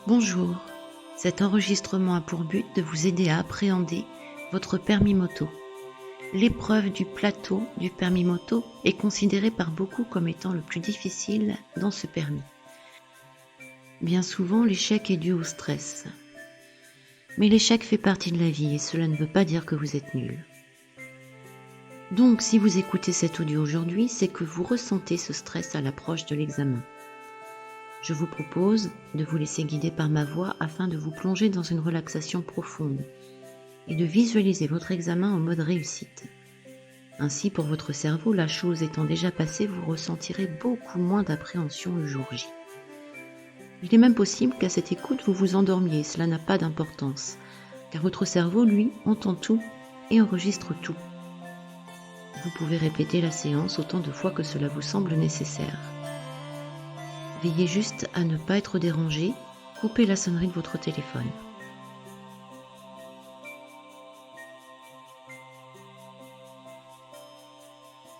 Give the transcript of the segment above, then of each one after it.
Bonjour, cet enregistrement a pour but de vous aider à appréhender votre permis moto. L'épreuve du plateau du permis moto est considérée par beaucoup comme étant le plus difficile dans ce permis. Bien souvent, l'échec est dû au stress. Mais l'échec fait partie de la vie et cela ne veut pas dire que vous êtes nul. Donc, si vous écoutez cet audio aujourd'hui, c'est que vous ressentez ce stress à l'approche de l'examen. Je vous propose de vous laisser guider par ma voix afin de vous plonger dans une relaxation profonde et de visualiser votre examen en mode réussite. Ainsi, pour votre cerveau, la chose étant déjà passée, vous ressentirez beaucoup moins d'appréhension le jour J. Il est même possible qu'à cette écoute, vous vous endormiez, cela n'a pas d'importance, car votre cerveau, lui, entend tout et enregistre tout. Vous pouvez répéter la séance autant de fois que cela vous semble nécessaire. Veillez juste à ne pas être dérangé, coupez la sonnerie de votre téléphone.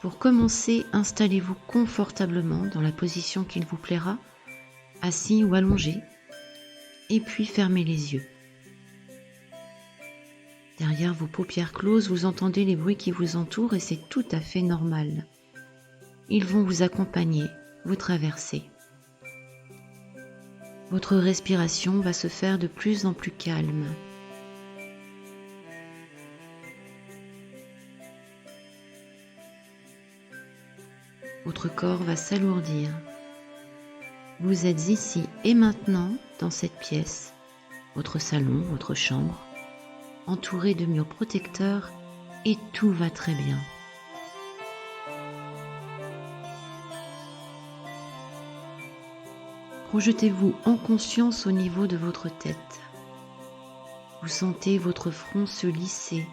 Pour commencer, installez-vous confortablement dans la position qu'il vous plaira, assis ou allongé, et puis fermez les yeux. Derrière vos paupières closes, vous entendez les bruits qui vous entourent et c'est tout à fait normal. Ils vont vous accompagner, vous traverser. Votre respiration va se faire de plus en plus calme. Votre corps va s'alourdir. Vous êtes ici et maintenant dans cette pièce, votre salon, votre chambre, entouré de murs protecteurs et tout va très bien. Projetez-vous en conscience au niveau de votre tête. Vous sentez votre front se lisser,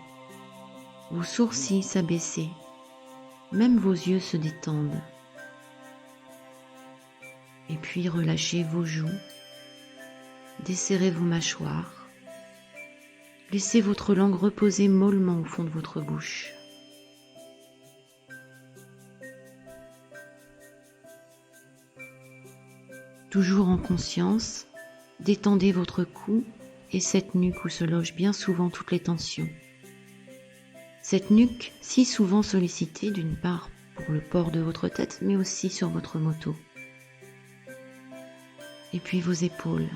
vos sourcils s'abaisser, même vos yeux se détendent. Et puis relâchez vos joues, desserrez vos mâchoires, laissez votre langue reposer mollement au fond de votre bouche. Toujours en conscience, détendez votre cou et cette nuque où se logent bien souvent toutes les tensions. Cette nuque si souvent sollicitée d'une part pour le port de votre tête, mais aussi sur votre moto. Et puis vos épaules.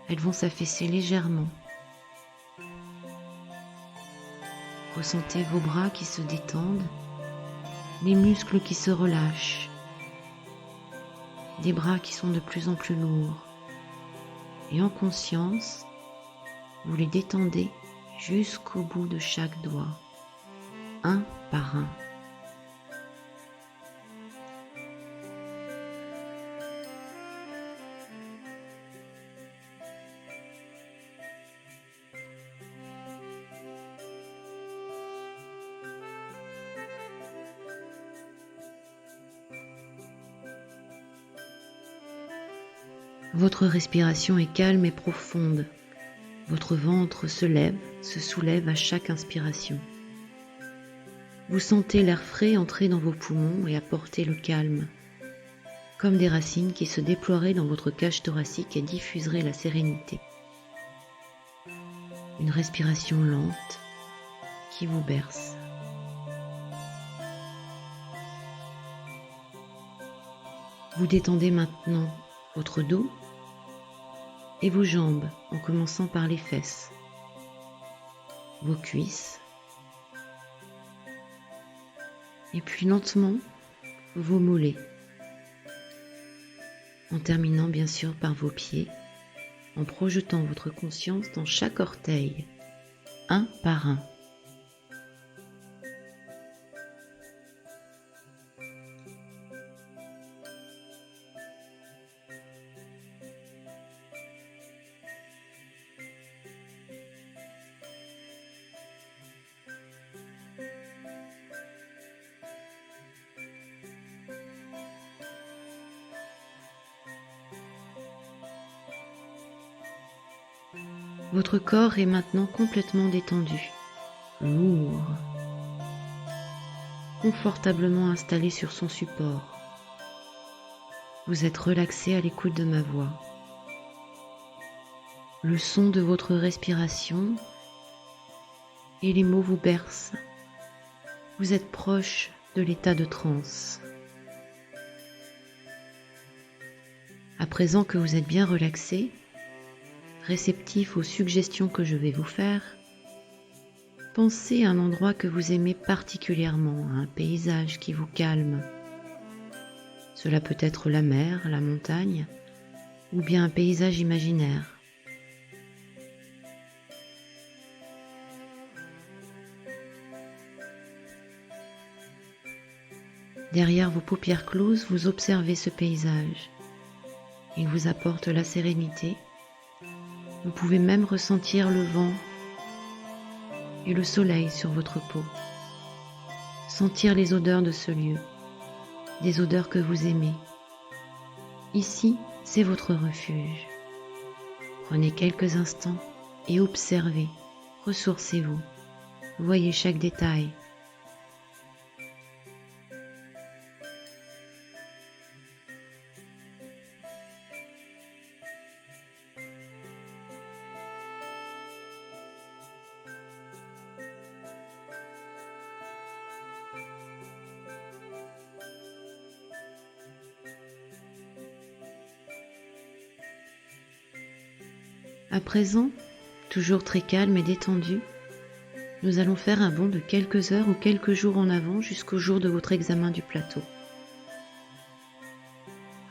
Elles vont s'affaisser légèrement. Ressentez vos bras qui se détendent, les muscles qui se relâchent. Des bras qui sont de plus en plus lourds. Et en conscience, vous les détendez jusqu'au bout de chaque doigt, un par un. Votre respiration est calme et profonde. Votre ventre se lève, se soulève à chaque inspiration. Vous sentez l'air frais entrer dans vos poumons et apporter le calme, comme des racines qui se déploieraient dans votre cage thoracique et diffuseraient la sérénité. Une respiration lente qui vous berce. Vous détendez maintenant votre dos et vos jambes en commençant par les fesses, vos cuisses, et puis lentement vos mollets, en terminant bien sûr par vos pieds, en projetant votre conscience dans chaque orteil, un par un. Votre corps est maintenant complètement détendu, lourd, confortablement installé sur son support. Vous êtes relaxé à l'écoute de ma voix. Le son de votre respiration et les mots vous bercent. Vous êtes proche de l'état de transe. À présent que vous êtes bien relaxé, réceptif aux suggestions que je vais vous faire, pensez à un endroit que vous aimez particulièrement, à un paysage qui vous calme. Cela peut être la mer, la montagne, ou bien un paysage imaginaire. Derrière vos paupières closes, vous observez ce paysage. Il vous apporte la sérénité. Vous pouvez même ressentir le vent et le soleil sur votre peau. Sentir les odeurs de ce lieu, des odeurs que vous aimez. Ici, c'est votre refuge. Prenez quelques instants et observez, ressourcez-vous. Voyez chaque détail. À présent, toujours très calme et détendu, nous allons faire un bond de quelques heures ou quelques jours en avant jusqu'au jour de votre examen du plateau.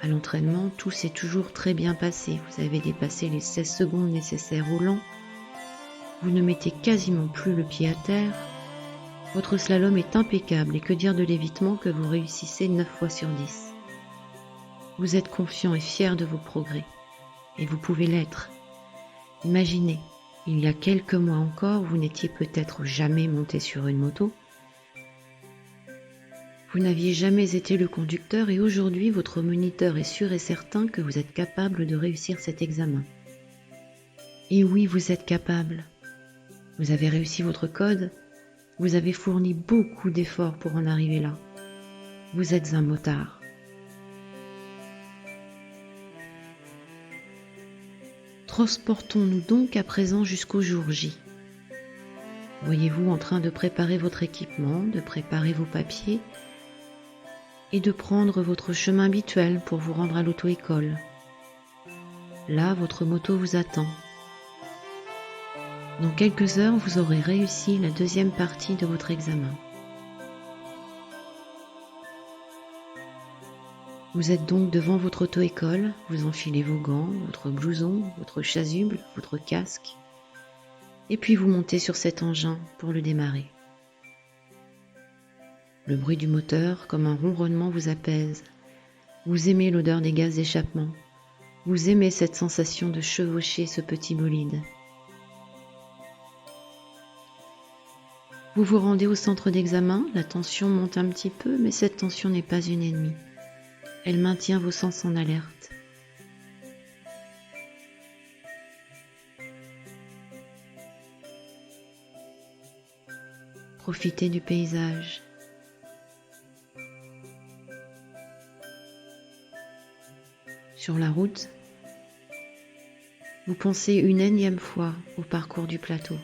À l'entraînement, tout s'est toujours très bien passé. Vous avez dépassé les 16 secondes nécessaires au lent. Vous ne mettez quasiment plus le pied à terre. Votre slalom est impeccable et que dire de l'évitement que vous réussissez 9 fois sur 10. Vous êtes confiant et fier de vos progrès. Et vous pouvez l'être. Imaginez, il y a quelques mois encore, vous n'étiez peut-être jamais monté sur une moto. Vous n'aviez jamais été le conducteur et aujourd'hui, votre moniteur est sûr et certain que vous êtes capable de réussir cet examen. Et oui, vous êtes capable. Vous avez réussi votre code. Vous avez fourni beaucoup d'efforts pour en arriver là. Vous êtes un motard. Transportons-nous donc à présent jusqu'au jour J. Voyez-vous en train de préparer votre équipement, de préparer vos papiers et de prendre votre chemin habituel pour vous rendre à l'auto-école. Là, votre moto vous attend. Dans quelques heures, vous aurez réussi la deuxième partie de votre examen. Vous êtes donc devant votre auto-école, vous enfilez vos gants, votre blouson, votre chasuble, votre casque, et puis vous montez sur cet engin pour le démarrer. Le bruit du moteur, comme un ronronnement, vous apaise. Vous aimez l'odeur des gaz d'échappement. Vous aimez cette sensation de chevaucher ce petit bolide. Vous vous rendez au centre d'examen, la tension monte un petit peu, mais cette tension n'est pas une ennemie. Elle maintient vos sens en alerte. Profitez du paysage. Sur la route, vous pensez une énième fois au parcours du plateau.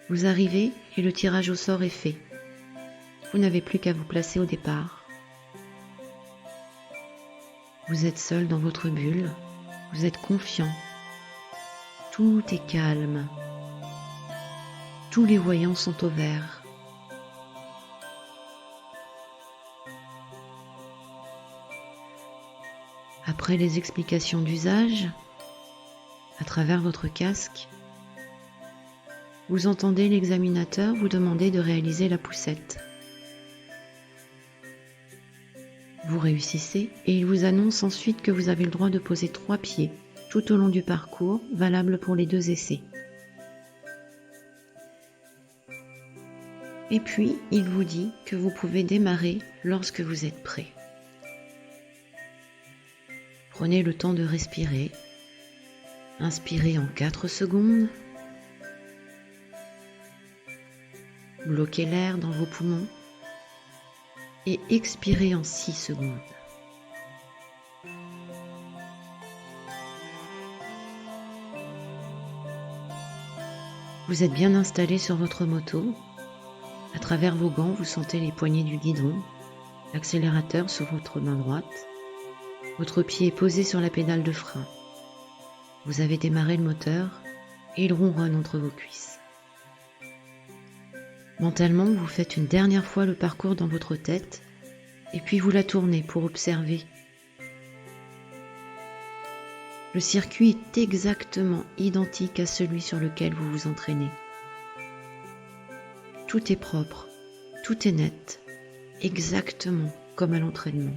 Vous arrivez et le tirage au sort est fait. Vous n'avez plus qu'à vous placer au départ. Vous êtes seul dans votre bulle, vous êtes confiant. Tout est calme. Tous les voyants sont au vert. Après les explications d'usage, à travers votre casque, vous entendez l'examinateur vous demander de réaliser la poussette. Vous réussissez et il vous annonce ensuite que vous avez le droit de poser 3 pieds tout au long du parcours, valable pour les 2 essais. Et puis, il vous dit que vous pouvez démarrer lorsque vous êtes prêt. Prenez le temps de respirer. Inspirez en 4 secondes. Bloquez l'air dans vos poumons. Et expirez en 6 secondes. Vous êtes bien installé sur votre moto. À travers vos gants, vous sentez les poignées du guidon, l'accélérateur sur votre main droite. Votre pied est posé sur la pédale de frein. Vous avez démarré le moteur et il ronronne entre vos cuisses. Mentalement, vous faites une dernière fois le parcours dans votre tête et puis vous la tournez pour observer. Le circuit est exactement identique à celui sur lequel vous vous entraînez. Tout est propre, tout est net, exactement comme à l'entraînement.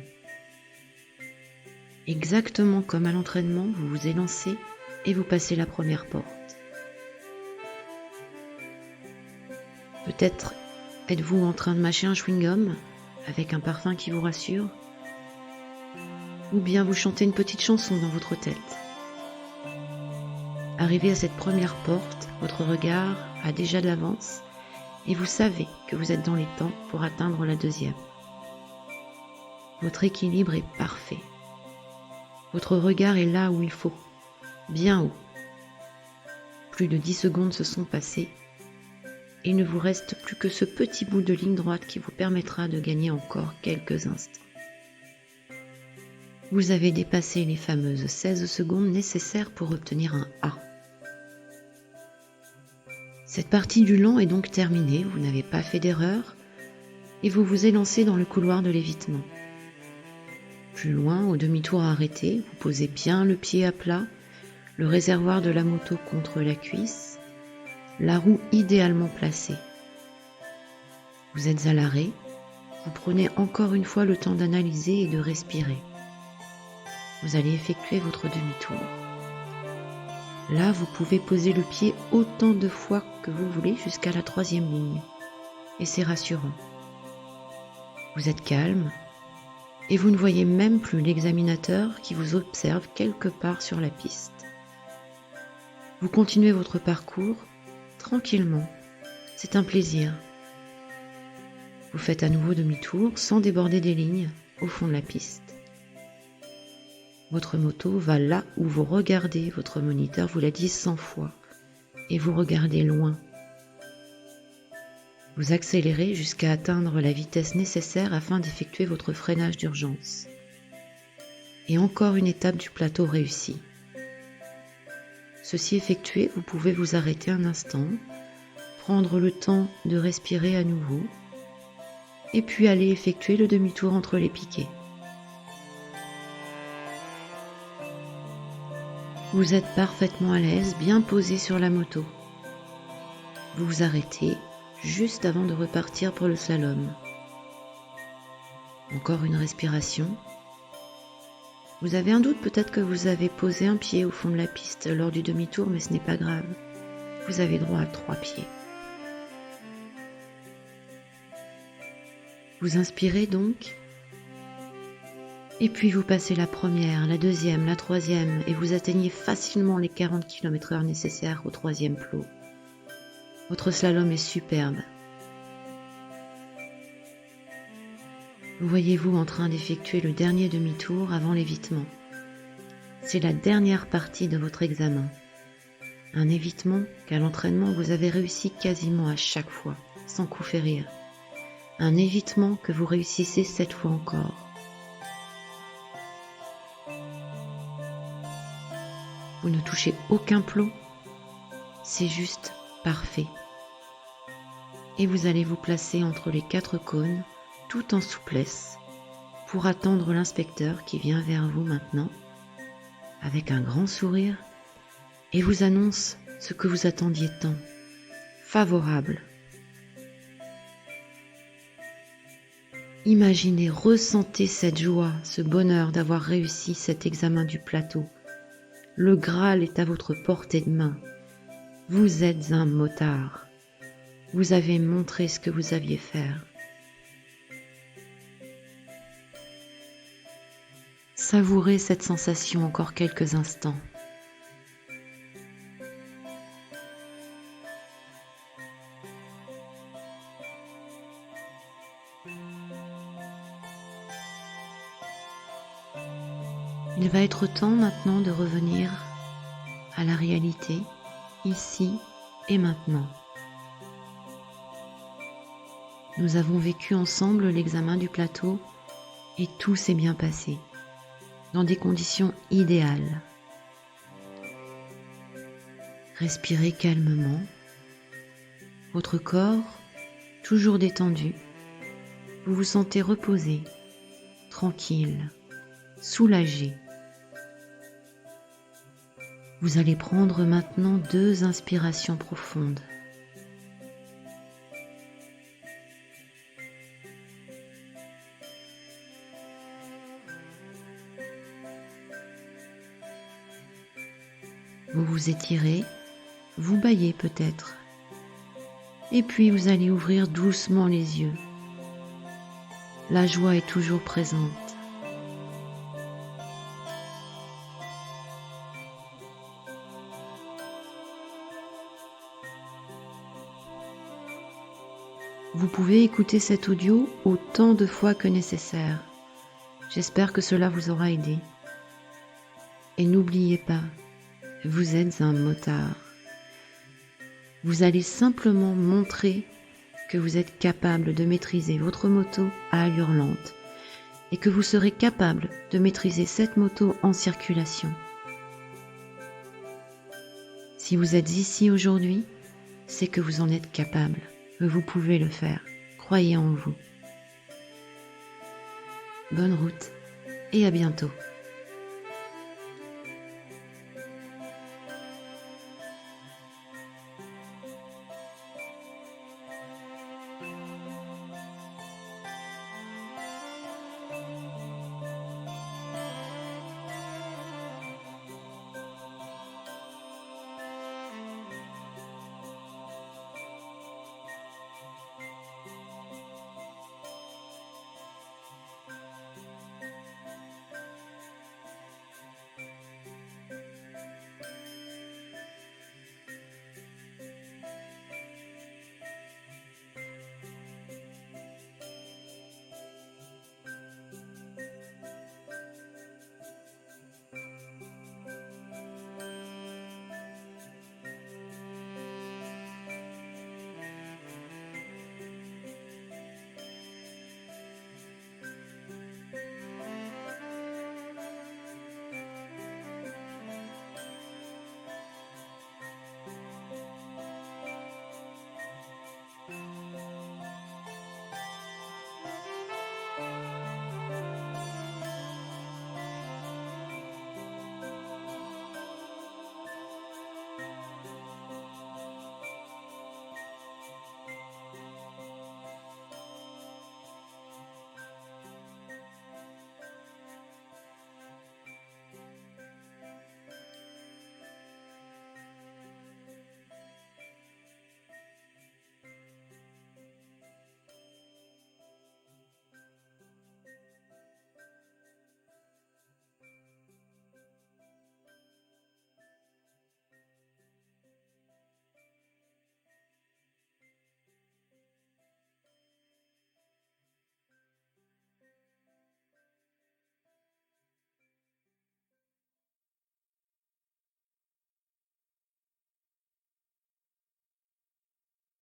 Exactement comme à l'entraînement, vous vous élancez et vous passez la première porte. Peut-être êtes-vous en train de mâcher un chewing-gum avec un parfum qui vous rassure, ou bien vous chantez une petite chanson dans votre tête. Arrivé à cette première porte, votre regard a déjà de l'avance et vous savez que vous êtes dans les temps pour atteindre la deuxième. Votre équilibre est parfait. Votre regard est là où il faut, bien haut. Plus de 10 secondes se sont passées. Il ne vous reste plus que ce petit bout de ligne droite qui vous permettra de gagner encore quelques instants. Vous avez dépassé les fameuses 16 secondes nécessaires pour obtenir un A. Cette partie du lent est donc terminée, vous n'avez pas fait d'erreur et vous vous élancez dans le couloir de l'évitement. Plus loin, au demi-tour arrêté, vous posez bien le pied à plat, le réservoir de la moto contre la cuisse, la roue idéalement placée. Vous êtes à l'arrêt, vous prenez encore une fois le temps d'analyser et de respirer. Vous allez effectuer votre demi-tour. Là, vous pouvez poser le pied autant de fois que vous voulez jusqu'à la 3e ligne. Et c'est rassurant. Vous êtes calme et vous ne voyez même plus l'examinateur qui vous observe quelque part sur la piste. Vous continuez votre parcours tranquillement. C'est un plaisir. Vous faites à nouveau demi-tour sans déborder des lignes au fond de la piste. Votre moto va là où vous regardez, votre moniteur vous l'a dit 100 fois, et vous regardez loin. Vous accélérez jusqu'à atteindre la vitesse nécessaire afin d'effectuer votre freinage d'urgence. Et encore une étape du plateau réussie. Ceci effectué, vous pouvez vous arrêter un instant, prendre le temps de respirer à nouveau, et puis aller effectuer le demi-tour entre les piquets. Vous êtes parfaitement à l'aise, bien posé sur la moto. Vous vous arrêtez juste avant de repartir pour le slalom. Encore une respiration. Vous avez un doute, peut-être que vous avez posé un pied au fond de la piste lors du demi-tour, mais ce n'est pas grave. Vous avez droit à 3 pieds. Vous inspirez donc, et puis vous passez la première, la deuxième, la troisième, et vous atteignez facilement les 40 km/h nécessaires au 3e plot. Votre slalom est superbe. Vous voyez-vous en train d'effectuer le dernier demi-tour avant l'évitement. C'est la dernière partie de votre examen. Un évitement qu'à l'entraînement vous avez réussi quasiment à chaque fois, sans coup férir. Un évitement que vous réussissez 7 fois encore. Vous ne touchez aucun plot, c'est juste parfait. Et vous allez vous placer entre les 4 cônes, tout en souplesse, pour attendre l'inspecteur qui vient vers vous maintenant, avec un grand sourire, et vous annonce ce que vous attendiez tant, favorable. Imaginez, ressentez cette joie, ce bonheur d'avoir réussi cet examen du plateau. Le Graal est à votre portée de main. Vous êtes un motard. Vous avez montré ce que vous saviez faire. Savourez cette sensation encore quelques instants. Il va être temps maintenant de revenir à la réalité, ici et maintenant. Nous avons vécu ensemble l'examen du plateau et tout s'est bien passé, dans des conditions idéales. Respirez calmement, votre corps toujours détendu, vous vous sentez reposé, tranquille, soulagé. Vous allez prendre maintenant 2 inspirations profondes. Vous vous étirez, vous bâillez peut-être. Et puis vous allez ouvrir doucement les yeux. La joie est toujours présente. Vous pouvez écouter cet audio autant de fois que nécessaire. J'espère que cela vous aura aidé. Et n'oubliez pas, vous êtes un motard. Vous allez simplement montrer que vous êtes capable de maîtriser votre moto à allure lente et que vous serez capable de maîtriser cette moto en circulation. Si vous êtes ici aujourd'hui, c'est que vous en êtes capable, que vous pouvez le faire. Croyez en vous. Bonne route et à bientôt.